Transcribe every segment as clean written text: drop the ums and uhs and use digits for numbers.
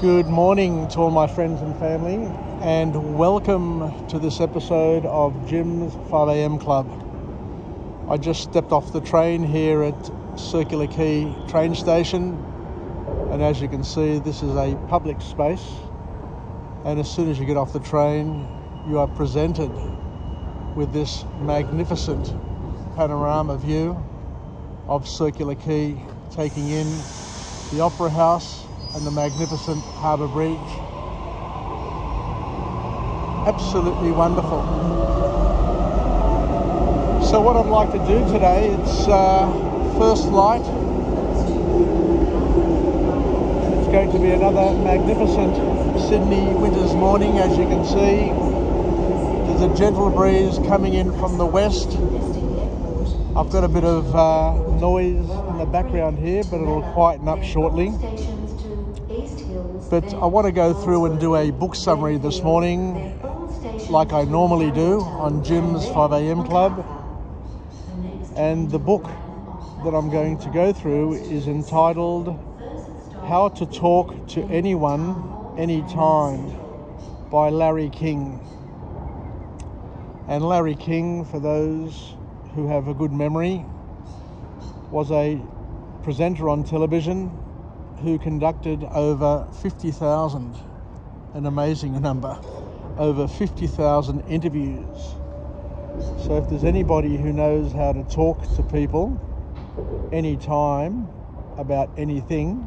Good morning to all my friends and family, and welcome to this episode of Jim's 5am Club. I just stepped off the train here at Circular Quay train station, and as you can see, this is a public space, and as soon as you get off the train, you are presented with this magnificent panorama view of Circular Quay, taking in the Opera House and the magnificent Harbour Bridge. Absolutely wonderful. So what I'd like to do today, it's first light. It's going to be another magnificent Sydney winter's morning. As you can see, there's a gentle breeze coming in from the west. I've got a bit of noise in the background here, but it'll quieten up shortly. But I want to go through and do a book summary this morning, like I normally do on Jim's 5am Club. And the book that I'm going to go through is entitled How to Talk to Anyone, Anytime by Larry King. And Larry King, for those who have a good memory, was a presenter on television who conducted over 50,000, an amazing number, over 50,000 interviews. So if there's anybody who knows how to talk to people anytime about anything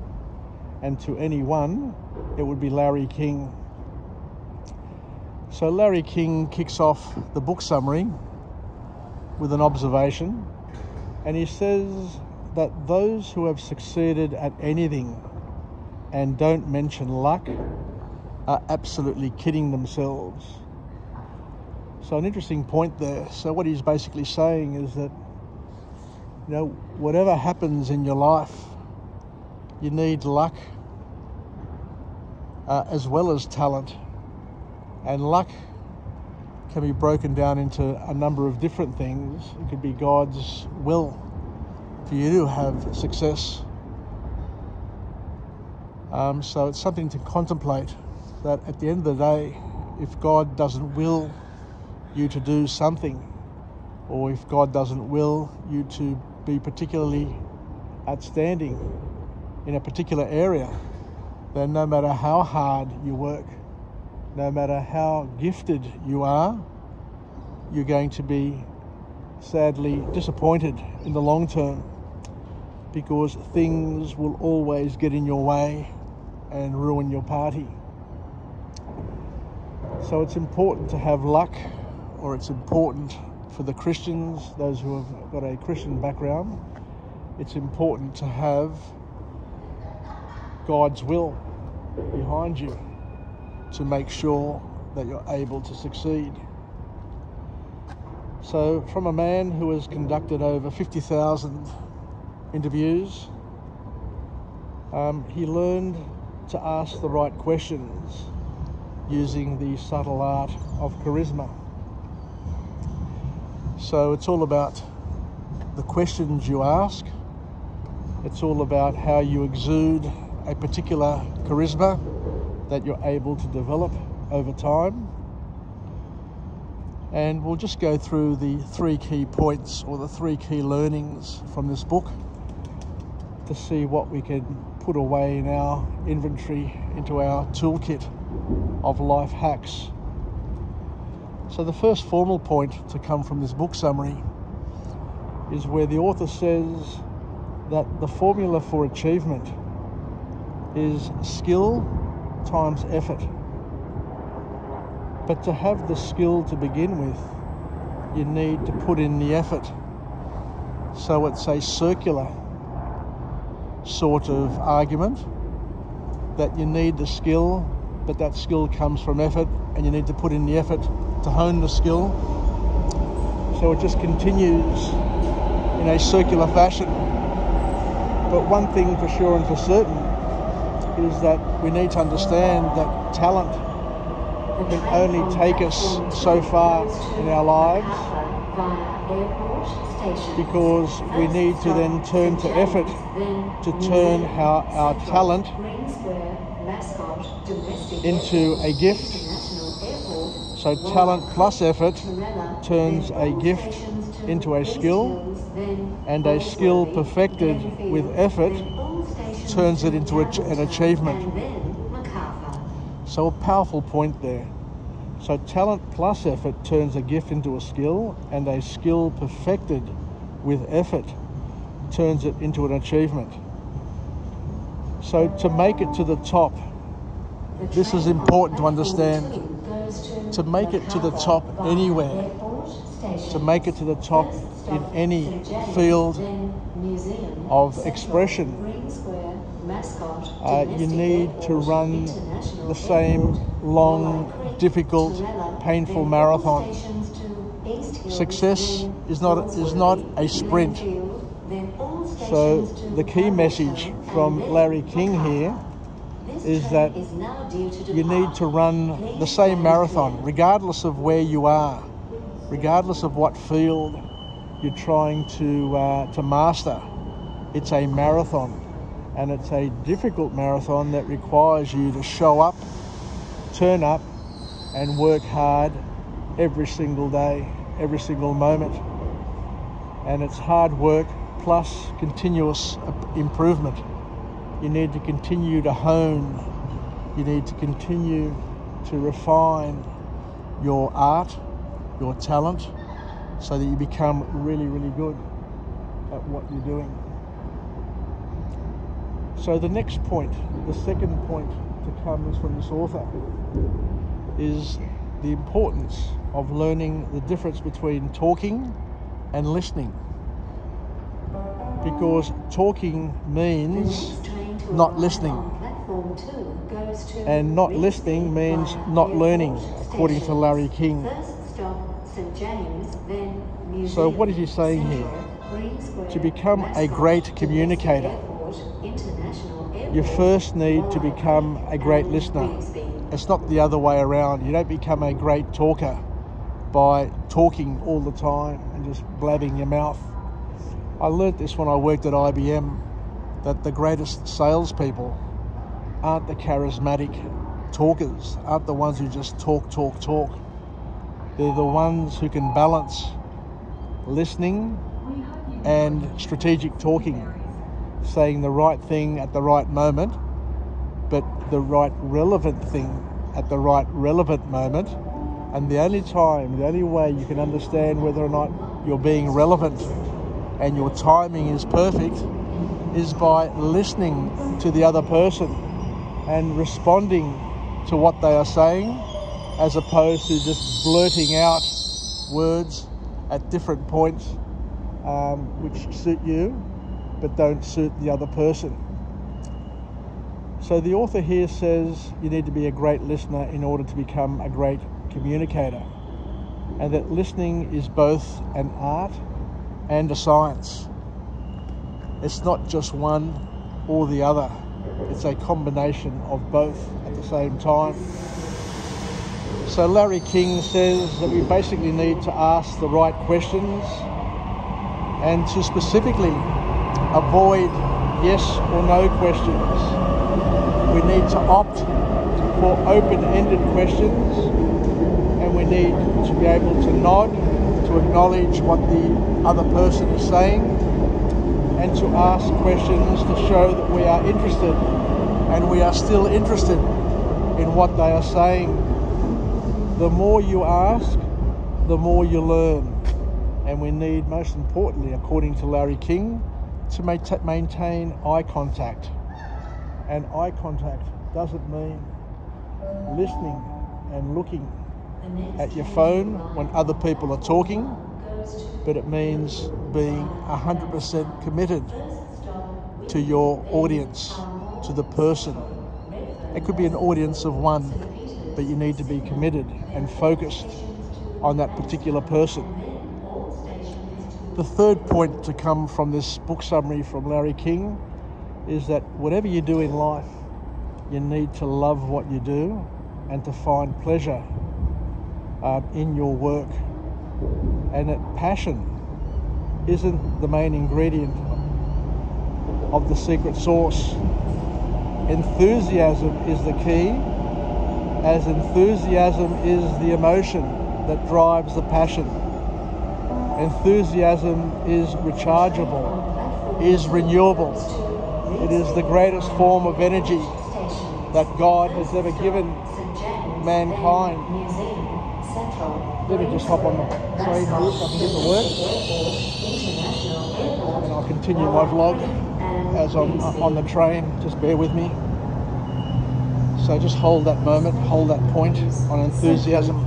and to anyone, it would be Larry King. So Larry King kicks off the book summary with an observation, and he says that those who have succeeded at anything and don't mention luck are absolutely kidding themselves. So an interesting point there. So what he's basically saying is that, whatever happens in your life, you need luck as well as talent. And luck can be broken down into a number of different things. It could be God's will for you to have success. So it's something to contemplate, that at the end of the day, if God doesn't will you to do something, or if God doesn't will you to be particularly outstanding in a particular area, then no matter how hard you work, no matter how gifted you are, you're going to be sadly disappointed in the long term, because things will always get in your way and ruin your party. So it's important to have luck, or it's important for the Christians, those who have got a Christian background, it's important to have God's will behind you to make sure that you're able to succeed. So from a man who has conducted over 50,000 interviews, he learned to ask the right questions using the subtle art of charisma. So it's all about the questions you ask. It's all about how you exude a particular charisma that you're able to develop over time. And we'll just go through the 3 key points, or the 3 key learnings from this book, to see what we can put away in our inventory, into our toolkit of life hacks. So the first formal point to come from this book summary is where the author says that the formula for achievement is skill times effort. But to have the skill to begin with, you need to put in the effort. So it's a circular sort of argument, that you need the skill, but that skill comes from effort, and you need to put in the effort to hone the skill. So it just continues in a circular fashion. But one thing for sure and for certain is that we need to understand that talent can only take us so far in our lives, because we need to then turn to effort to turn our talent into a gift. So talent plus effort turns a gift into a skill, and a skill perfected with effort turns it into an achievement. So a powerful point there. So talent plus effort turns a gift into a skill, and a skill perfected with effort turns it into an achievement. So to make it to the top, this is important to understand. To make it to the top anywhere, to make it to the top in any field of expression, you need to run the same long, difficult, painful marathon. Success is not a sprint. So the key message from Larry King here is that you need to run the same marathon, regardless of where you are, regardless of what field you're trying to master. It's a marathon, and it's a difficult marathon that requires you to show up, turn up, and work hard every single day, every single moment. And it's hard work plus continuous improvement. You need to continue to hone. You need to continue to refine your art, your talent, so that you become really, really good at what you're doing. So the next point, the second point to come is from this author, is the importance of learning the difference between talking and listening. Because talking means not listening, and not listening means not learning, according to Larry King. So what is he saying here? To become a great communicator, you first need to become a great listener. It's not the other way around. You don't become a great talker by talking all the time and just blabbing your mouth. I learnt this when I worked at IBM, that the greatest salespeople aren't the charismatic talkers, aren't the ones who just talk. They're the ones who can balance listening and strategic talking, saying the right thing at the right moment, but the right relevant thing at the right relevant moment. And the only way you can understand whether or not you're being relevant and your timing is perfect is by listening to the other person and responding to what they are saying, as opposed to just blurting out words at different points which suit you but don't suit the other person. So the author here says you need to be a great listener in order to become a great communicator, and that listening is both an art and a science. It's not just one or the other. It's a combination of both at the same time. So Larry King says that we basically need to ask the right questions and to specifically avoid yes or no questions. We need to opt for open-ended questions, and we need to be able to nod, to acknowledge what the other person is saying, and to ask questions to show that we are interested, and we are still interested in what they are saying. The more you ask, the more you learn. And we need, most importantly, according to Larry King, to maintain eye contact. And eye contact doesn't mean listening and looking at your phone when other people are talking, but it means being 100% committed to your audience, to the person. It could be an audience of one, but you need to be committed and focused on that particular person. The third point to come from this book summary from Larry King is that whatever you do in life, you need to love what you do and to find pleasure in your work. And that passion isn't the main ingredient of the secret sauce. enthusiasm is the key, as enthusiasm is the emotion that drives the passion. Enthusiasm is rechargeable, is renewable. It is the greatest form of energy that God has ever given mankind. Let me just hop on the train here so I can get to work. And I'll continue my vlog as I'm on the train. Just bear with me. So just hold that moment, hold that point on enthusiasm.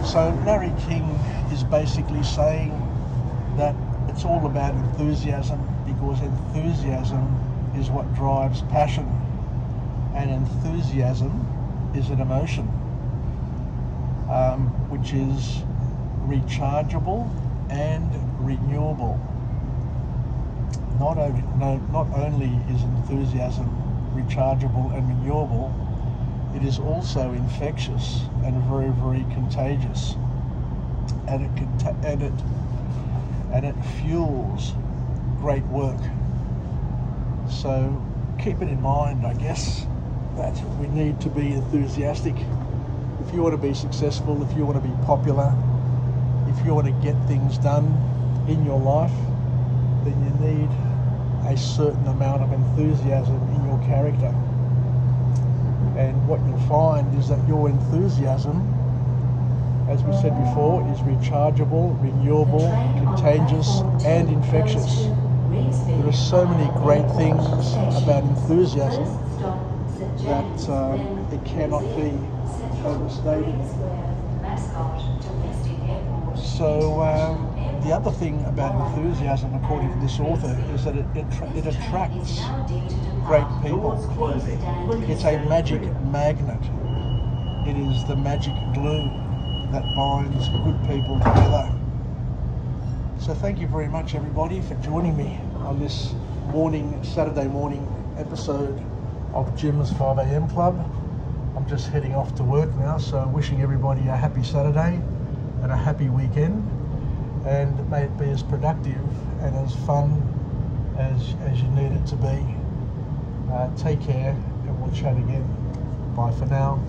So Larry King is basically saying that it's all about enthusiasm, because enthusiasm is what drives passion, and enthusiasm is an emotion which is rechargeable and renewable. Not only is enthusiasm rechargeable and renewable, it is also infectious and very, very contagious, and it fuels great work. So keep it in mind, I guess, that we need to be enthusiastic. If you want to be successful, if you want to be popular, if you want to get things done in your life, then you need a certain amount of enthusiasm in your character. And what you'll find is that your enthusiasm, as we said before, is rechargeable, renewable, contagious, and infectious. There are so many great things about enthusiasm that it cannot be overstated. So the other thing about enthusiasm, according to this author, is that it attracts great people. It's a magic magnet. It is the magic glue that binds good people together. So thank you very much, everybody, for joining me on this Saturday morning episode of Jim's 5am Club. I'm just heading off to work now, so wishing everybody a happy Saturday and a happy weekend, and may it be as productive and as fun as you need it to be. Take care, and we'll chat again. Bye for now.